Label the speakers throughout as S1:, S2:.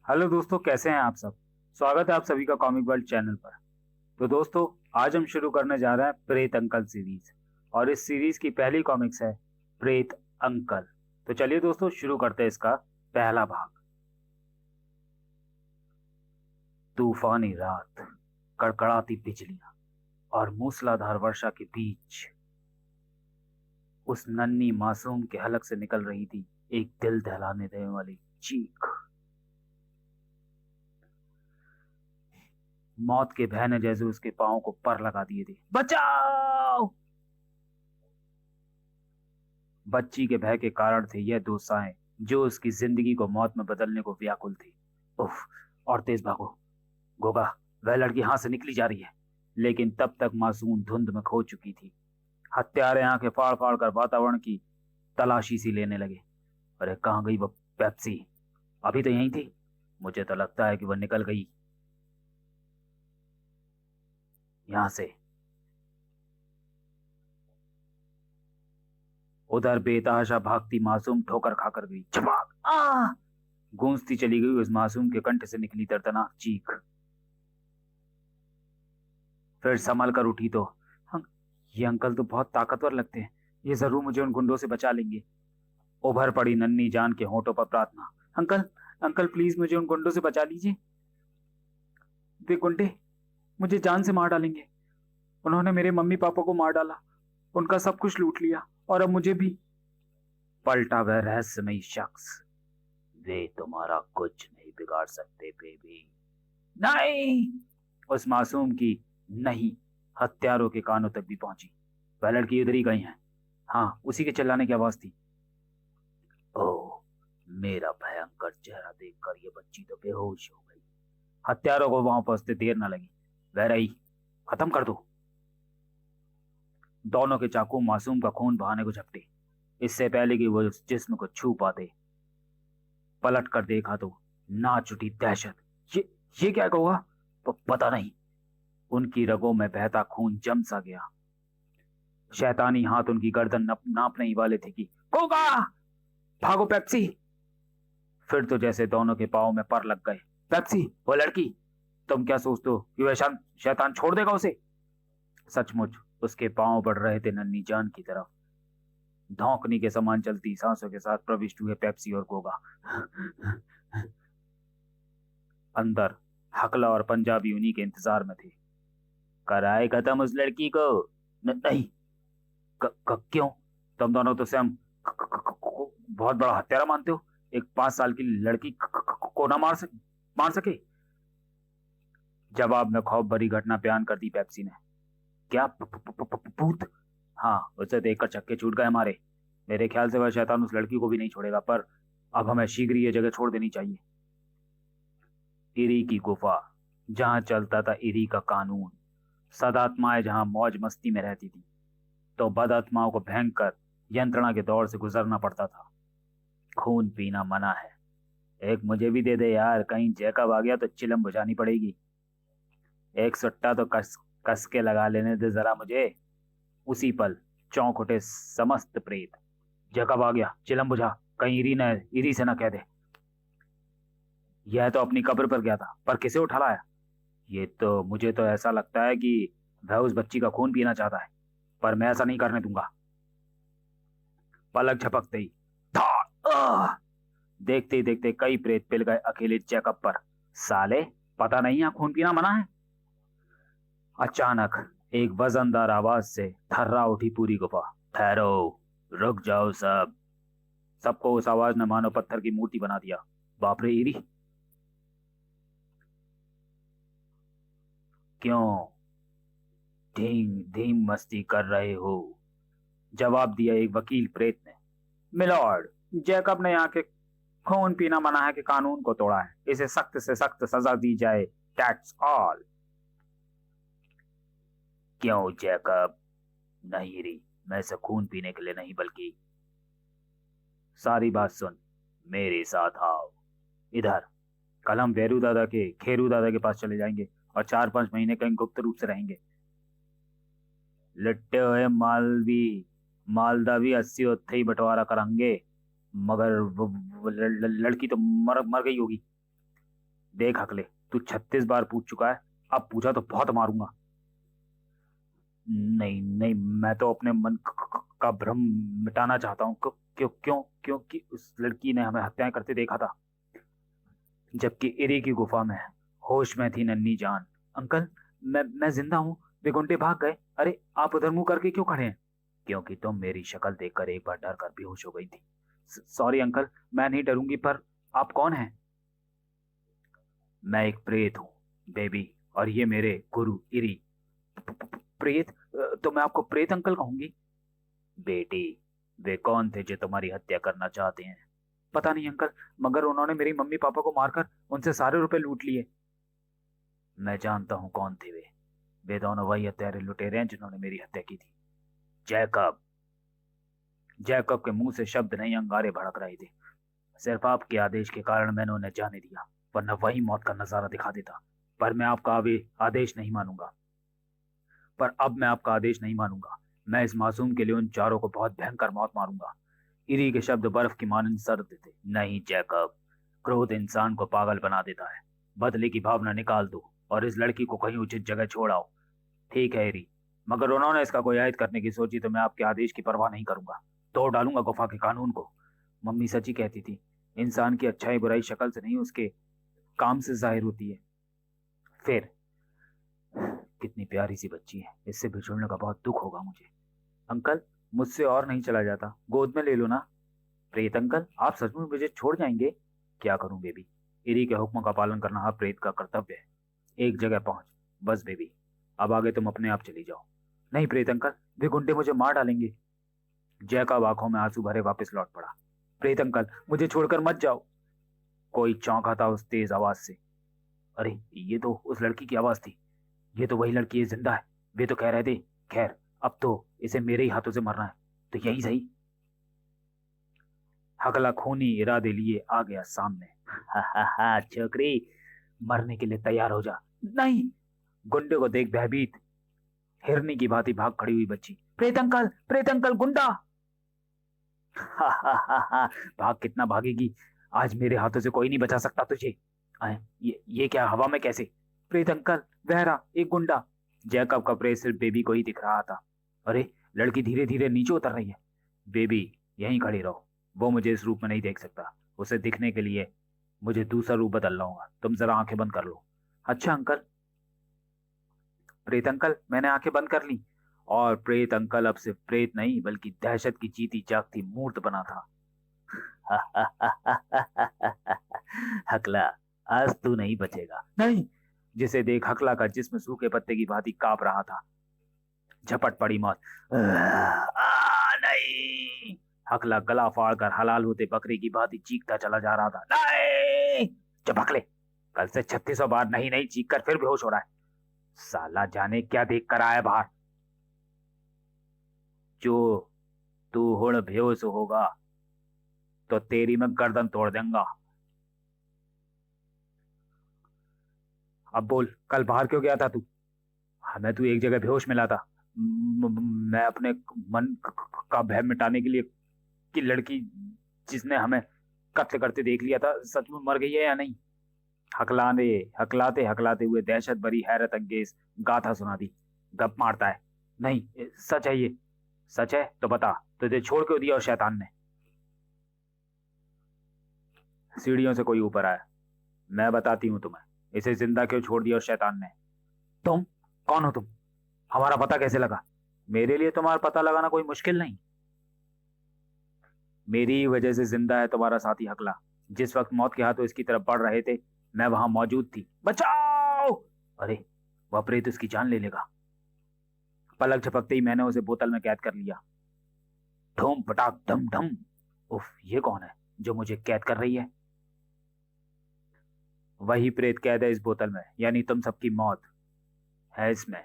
S1: Hello दोस्तों, कैसे हैं आप सब। स्वागत है आप सभी का कॉमिक वर्ल्ड चैनल पर। तो दोस्तों, आज हम शुरू करने जा रहे हैं प्रेत अंकल सीरीज। और इस सीरीज की पहली कॉमिक्स है प्रेत अंकल। तो चलिए दोस्तों, शुरू करते हैं इसका पहला भाग। तूफानी रात, कड़कड़ाती बिजलियां और मूसलाधार वर्षा के बीच उस नन्ही मासूम के हलक से निकल रही थी एक दिल दहलाने देने वाली चीख। मौत के भय ने जैसे उसके पांव को पर लगा दिए थे। बचाओ! बच्ची के भय के कारण थे यह दो साएं जो उसकी जिंदगी को मौत में बदलने को व्याकुल थी। उफ! और तेज भागो गोगा, वह लड़की हाथ से निकली जा रही है। लेकिन तब तक मासूम धुंध में खो चुकी थी। हत्यारे आंखें फाड़ फाड़ कर वातावरण की तलाशी सी लेने लगे। अरे कहाँ गई वो पेप्सी? अभी तो यहीं थी। मुझे तो लगता है कि वह निकल गई यहां से। उधर बेतहाशा भागती मासूम ठोकर खाकर गई। छपाक! गूंजती चली गई उस मासूम के कंठ से निकली दर्दनाक चीख। फिर संभल कर उठी तो ये अंकल तो बहुत ताकतवर लगते हैं। ये जरूर मुझे उन गुंडों से बचा लेंगे। उभर पड़ी नन्ही जान के होंठों पर प्रार्थना। अंकल, अंकल प्लीज मुझे उन गुंडों से बचा लीजिए। वे गुंडे मुझे जान से मार डालेंगे। उन्होंने मेरे मम्मी पापा को मार डाला, उनका सब कुछ लूट लिया, और अब मुझे भी। पलटा वह रहस्यमयी शख्स। वे तुम्हारा कुछ नहीं बिगाड़ सकते बेबी। नहीं! उस मासूम की नहीं हत्यारों के कानों तक भी पहुंची। वह लड़की उधर ही गई है। हाँ, उसी के चिल्लाने की आवाज थी। ओह! मेरा भयंकर चेहरा देखकर ये बच्ची तो बेहोश हो गई। हत्यारों को वहां पहुंचते देर न लगी। वह रही, खत्म कर दो। दोनों के चाकू मासूम का खून बहाने को झपटे, इससे पहले कि वो उस जिस्म को छू पाते। पलट कर देखा तो नाच उठी दहशत। ये ये क्या होगा? पता नहीं। उनकी रगों में बहता खून जम सा गया। शैतानी हाथ उनकी गर्दन नापने ही वाले थे कि कोका, भागो पेप्सी! फिर तो जैसे दोनों के पांव में पर लग गए। पेप्सी, वो लड़की, तुम क्या सोचते हो कि वह शैतान छोड़ देगा उसे? सचमुच उसके पांव बढ़ रहे थे नन्ही जान की तरफ। धौंकनी के समान चलती सांसों के साथ प्रविष्ट हुए पेप्सी और गोगा। अंदर हकला और पंजाबी उन्हीं के इंतजार में थे। कराए खत्म उस लड़की को? नहीं। क्यों? तुम दोनों तो स्वयं को बहुत बड़ा हत्यारा मानते हो। एक 5 साल की लड़की को ना मार सके। जवाब में खौफ भरी घटना बयान कर दी पेप्सी ने। क्या भूत? हाँ, उसे देखकर छक्के छूट गए हमारे। मेरे ख्याल से वह शैतान उस लड़की को भी नहीं छोड़ेगा, पर अब हमें शीघ्र ये जगह छोड़ देनी चाहिए। इरी की गुफा, जहां चलता था इरी का कानून। सदात्माएं जहां मौज मस्ती में रहती थी, तो बदआत्माओं को भयंकर यंत्रणा के दौर से गुजरना पड़ता था। खून पीना मना है। एक मुझे भी दे दे यार, कहीं जैकब आ गया तो चिलम बुझानी पड़ेगी। एक सुट्टा तो कस कस के लगा लेने दे जरा मुझे। उसी पल चौंक उठे समस्त प्रेत। जैकब आ गया, चिलम बुझा, कहीं इरी से न कह दे। यह तो अपनी कब्र पर गया था, पर किसे उठा लाया? ये तो मुझे तो ऐसा लगता है कि वह उस बच्ची का खून पीना चाहता है, पर मैं ऐसा नहीं करने दूंगा। पलक झपकते ही धाड़! देखते ही देखते कई प्रेत पिल गए अकेले जैकब पर। साले, पता नहीं यहाँ खून पीना मना है। अचानक एक वजनदार आवाज से थर्रा उठी पूरी गुफा। ठहरो, रुक जाओ सब। सबको उस आवाज ने मानो पत्थर की मूर्ति बना दिया। बाप रे इरी! क्यों धीम धीम मस्ती कर रहे हो? जवाब दिया एक वकील प्रेत ने। मिलॉर्ड, जैकब ने यहाँ के खून पीना मना है कि कानून को तोड़ा है। इसे सख्त से सख्त सजा दी जाए। That's all. क्यों जैकब? नहीं री, मैं इसे खून पीने के लिए नहीं, बल्कि सारी बात सुन। मेरे साथ आओ। इधर कल हम खेरू दादा के पास चले जाएंगे और 4-5 महीने कहीं गुप्त रूप से रहेंगे। लिट्टे हुए मालदा भी 80 उत्थे ही बंटवारा करेंगे। मगर लड़की तो मर गई होगी। देख हकले, तू 36 बार पूछ चुका है, अब पूछा तो बहुत मारूंगा। नहीं नहीं, मैं तो अपने मन का भ्रम मिटाना चाहता हूँ। क्यों क्यों? क्योंकि उस लड़की ने हमें हत्याएं करते देखा था, जबकि इरी की गुफा में होश में थी नन्ही जान। अंकल, मैं जिंदा हूँ। वे गुंडे भाग गए। अरे आप उधर मुंह करके क्यों खड़े हैं? क्योंकि तुम मेरी शक्ल देखकर एक बार डर कर बेहोश हो गई थी। सॉरी अंकल, मैं नहीं डरूंगी, पर आप कौन हैं? मैं एक प्रेत हूँ बेबी, और ये मेरे गुरु इरी। प्रेत? तो मैं आपको प्रेत अंकल कहूंगी। बेटी, वे कौन थे जो तुम्हारी हत्या करना चाहते हैं? पता नहीं अंकल, मगर उन्होंने मेरी मम्मी पापा को मारकर उनसे सारे रुपए लूट लिए। मैं जानता हूं कौन थे वे। वे दोनों वही हत्यारे लुटेरे हैं जिन्होंने मेरी हत्या की थी। जैकब। जैकब के मुंह से शब्द नहीं, अंगारे भड़क रहे थे। सिर्फ आपके आदेश के कारण मैंने उन्हें जाने दिया, वरना वही मौत का नजारा दिखा देता। पर मैं आपका आदेश नहीं मानूंगा। पर अब मैं आपका आदेश नहीं मानूंगा। मैं इस मासूम के लिए उन चारों को बहुत भयंकर मौत मारूंगा। इरी के शब्द बर्फ की मानंद सर्द थे। नहीं जैकब, क्रोध इंसान को पागल बना देता है। बदले की भावना निकाल दो और इस लड़की को कहीं उचित जगह छोड़ आओ। ठीक है इरी, मगर उन्होंने इसका कोई आयत करने की सोची तो मैं आपके आदेश की परवाह नहीं करूंगा। तोड़ डालूंगा गुफा के कानून को। मम्मी सच्ची कहती थी, इंसान की अच्छाई बुराई शक्ल से नहीं, उसके काम से जाहिर होती है। फिर कितनी प्यारी सी बच्ची है, इससे बिछुड़ने का बहुत दुख होगा मुझे। अंकल, मुझसे और नहीं चला जाता, गोद में ले लो ना। प्रेत अंकल, आप सचमुच मुझे छोड़ जाएंगे? क्या करूं बेबी, इरी के हुक्म का पालन करना हर प्रेत का कर्तव्य है। एक जगह पहुंच, बस बेबी, अब आगे तुम अपने आप चली जाओ। नहीं प्रेत अंकल, वे गुंडे मुझे मार डालेंगे। जैकब आंखों में आंसू भरे वापस लौट पड़ा। प्रेत अंकल, मुझे छोड़कर मत जाओ। कोई चौंका था उस तेज आवाज से। अरे ये तो उस लड़की की आवाज थी। ये तो वही लड़की है, जिंदा है। वे तो कह रहे थे। खैर, अब तो इसे मेरे ही हाथों से मरना है, तो यही सही। हकला खूनी इरादे लिए आ गया सामने। हा हा हा, छोकरी, मरने के लिए तैयार हो जा। नहीं। गुंडे को देख भयभीत हिरनी की भांति भाग खड़ी हुई बच्ची। प्रेत अंकल, गुंडा। हा हा हा हा, भाग कितना भागेगी? आज मेरे हाथों से कोई नहीं बचा सकता तुझे। ये क्या, हवा में कैसे? प्रेत अंकल, वहरा एक गुंडा। जैकब का प्रेत सिर्फ बेबी को ही दिख रहा था। अरे, लड़की धीरे धीरे नीचे उतर रही है। बेबी, यहीं खड़ी रहो। वो मुझे इस रूप में नहीं देख सकता। उसे दिखने के लिए मुझे दूसरा रूप बदलना होगा। तुम जरा आंखें बंद कर लो। अच्छा अंकल। प्रेत अंकल, मैंने आंखें बंद कर ली। और प्रेत अंकल अब सिर्फ प्रेत नहीं, बल्कि दहशत की जीती जागती मूर्त बना था। हकला, आज तू नहीं बचेगा। नहीं। जिसे देख हकला का जिस्म सूखे पत्ते की भांति कांप रहा था। झपट पड़ी मौत। नहीं। हकला गला फाड़कर हलाल होते बकरे की भांति चीखता चला जा रहा था। नहीं। जब हकले, कल से 3600 बार नहीं नहीं चीख कर फिर बेहोश हो रहा है। साला जाने क्या देख कर आया बाहर। जो तू हुड़ बेहोश होगा तो तेरी मैं गर्दन तोड़ दूंगा। अब बोल, कल बाहर क्यों गया था तू? हमें तू एक जगह बेहोश मिला था। मैं अपने मन का भय मिटाने के लिए कि लड़की जिसने हमें कत्ल करते देख लिया था सच में मर गई है या नहीं। हकलाने हकलाते हकलाते हुए दहशत भरी हैरत अंगेज गाथा सुना दी। गप मारता है। नहीं, सच है ये। सच है तो बता, तुझे छोड़ क्यों दिया उस शैतान ने? सीढ़ियों से कोई ऊपर आया। मैं बताती हूँ तुम्हें, इसे जिंदा क्यों छोड़ दिया उस शैतान ने। तुम कौन हो? तुम हमारा पता कैसे लगा? मेरे लिए तुम्हारा पता लगाना कोई मुश्किल नहीं। मेरी ही वजह से जिंदा है तुम्हारा साथी हकला। जिस वक्त मौत के हाथों इसकी तरफ बढ़ रहे थे, मैं वहां मौजूद थी। बचाओ! अरे, वह प्रेत उसकी जान ले लेगा। पलक झपकते ही मैंने उसे बोतल में कैद कर लिया। धूम पटाक धम धम। उफ, ये कौन है जो मुझे कैद कर रही है? वही प्रेत कैद है इस बोतल में, यानी तुम सबकी मौत है इसमें।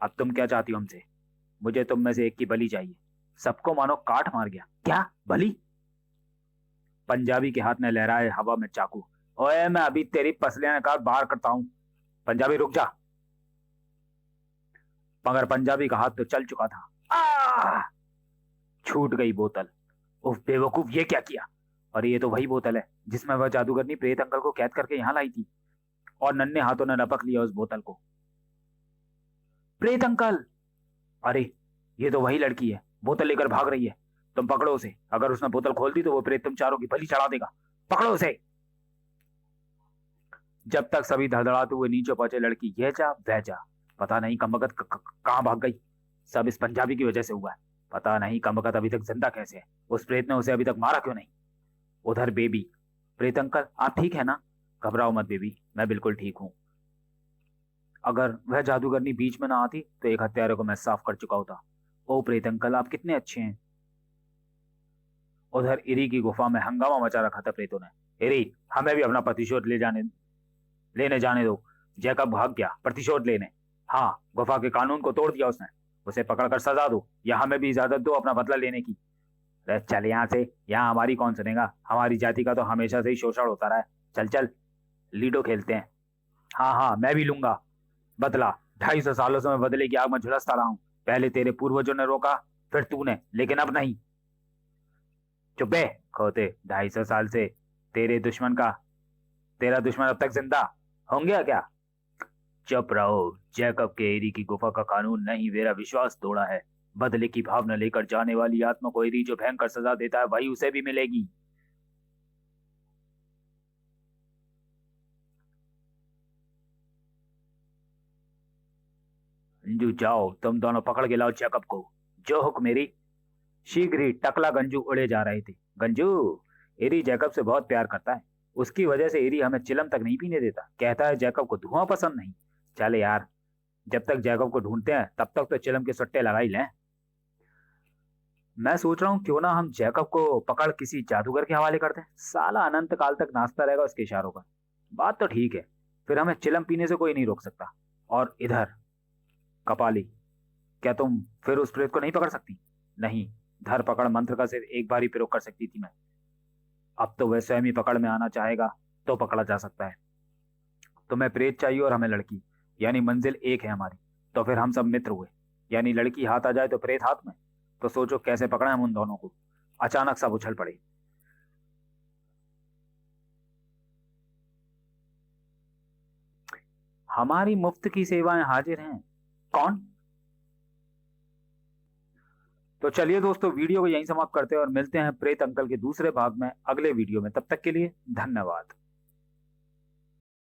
S1: अब तुम क्या चाहती हो हमसे? मुझे तुम में से एक की बलि चाहिए। सबको मानो काट मार गया। क्या बलि? पंजाबी के हाथ में लहराए हवा में चाकू। ओए, मैं अभी तेरी पसलियां निकाल बाहर करता हूं। पंजाबी रुक जा। मगर पंजाबी का हाथ तो चल चुका था। छूट गई बोतल। उफ बेवकूफ, ये क्या किया? और ये तो वही बोतल है जिसमें वह जादूगरनी प्रेत अंकल को कैद करके यहां लाई थी। और नन्हे हाथों ने लपक लिया उस बोतल को। प्रेत अंकल! अरे, ये तो वही लड़की है, बोतल लेकर भाग रही है। तुम पकड़ो उसे, अगर उसने बोतल खोल दी तो वो प्रेत तुम चारों की बलि चढ़ा देगा। पकड़ो उसे। जब तक सभी धड़धड़ाते हुए नीचे पहुंचे, लड़की यह जा वह जा, पता नहीं कमबख्त कहाँ भाग गई। सब इस पंजाबी की वजह से हुआ है। पता नहीं कमबख्त अभी तक जिंदा कैसे है। उस प्रेत ने उसे अभी तक मारा क्यों नहीं। उधर बेबी। प्रेत अंकल, आप ठीक है ना? घबराओ मत बेबी, मैं बिल्कुल ठीक हूँ। अगर वह जादूगरनी बीच में ना आती तो एक हत्यारे को मैं साफ कर चुका होता। ओ प्रेत अंकल, आप कितने अच्छे हैं। उधर इरी की गुफा में हंगामा मचा रखा था प्रेतों ने। इरी, हमें भी अपना प्रतिशोध लेने जाने दो। जैकब भाग गया प्रतिशोध लेने। हाँ, गुफा के कानून को तोड़ दिया उसने। उसे पकड़कर सजा दो, या हमें भी इजाजत दो अपना बदला लेने की। अरे चल यहाँ से, यहाँ हमारी कौन सुनेगा। हमारी जाति का तो हमेशा से ही शोषण होता रहा है। चल चल, लीडो खेलते हैं। हाँ हाँ, मैं भी लूंगा बदला। 250 सालों से मैं बदले की आग में झुलसता रहा हूँ। पहले तेरे पूर्वजों ने रोका, फिर तूने, लेकिन अब नहीं। चुप है खोते। 250 साल से तेरे दुश्मन का तेरा दुश्मन अब तक जिंदा होंगे क्या? चुप रहो। जैकब के एरी की गुफा का कानून नहीं, मेरा विश्वास तोड़ा है। बदले की भावना लेकर जाने वाली आत्मा को एरी जो भयंकर सजा देता है वही उसे भी मिलेगी। अंजू जाओ, तुम दोनों पकड़ के लाओ जैकब को। जो हुक्म मेरी। शीघ्र ही टकला गंजू उड़े जा रहे थे। गंजू, एरी जैकब से बहुत प्यार करता है। उसकी वजह से एरी हमें चिलम तक नहीं पीने देता। कहता है जैकब को धुआं पसंद नहीं। चले यार, जब तक जैकब को ढूंढते हैं तब तक तो चिलम के सुट्टे लगा ही लें। मैं सोच रहा हूँ क्यों ना हम जैकब को पकड़ किसी जादूगर के हवाले कर दें। साला अनंत काल तक नाचता रहेगा उसके इशारों पर। बात तो ठीक है, फिर हमें चिलम पीने से कोई नहीं रोक सकता। और इधर कपाली, क्या तुम फिर उस प्रेत को नहीं पकड़ सकती? नहीं, धर पकड़ मंत्र का सिर्फ एक बार ही प्रयोग कर सकती थी मैं। अब तो वह स्वयं ही पकड़ में आना चाहेगा तो पकड़ा जा सकता है। तुम्हें प्रेत चाहिए और हमें लड़की, यानी मंजिल एक है हमारी। तो फिर हम सब मित्र हुए। यानी लड़की हाथ आ जाए तो प्रेत हाथ में। तो सोचो कैसे पकड़े हम उन दोनों को। अचानक सब उछल पड़े। हमारी मुफ्त की सेवाएं हाजिर हैं। कौन? तो चलिए दोस्तों, वीडियो को यहीं समाप्त करते हैं और मिलते हैं प्रेत अंकल के दूसरे भाग में अगले वीडियो में। तब तक के लिए धन्यवाद।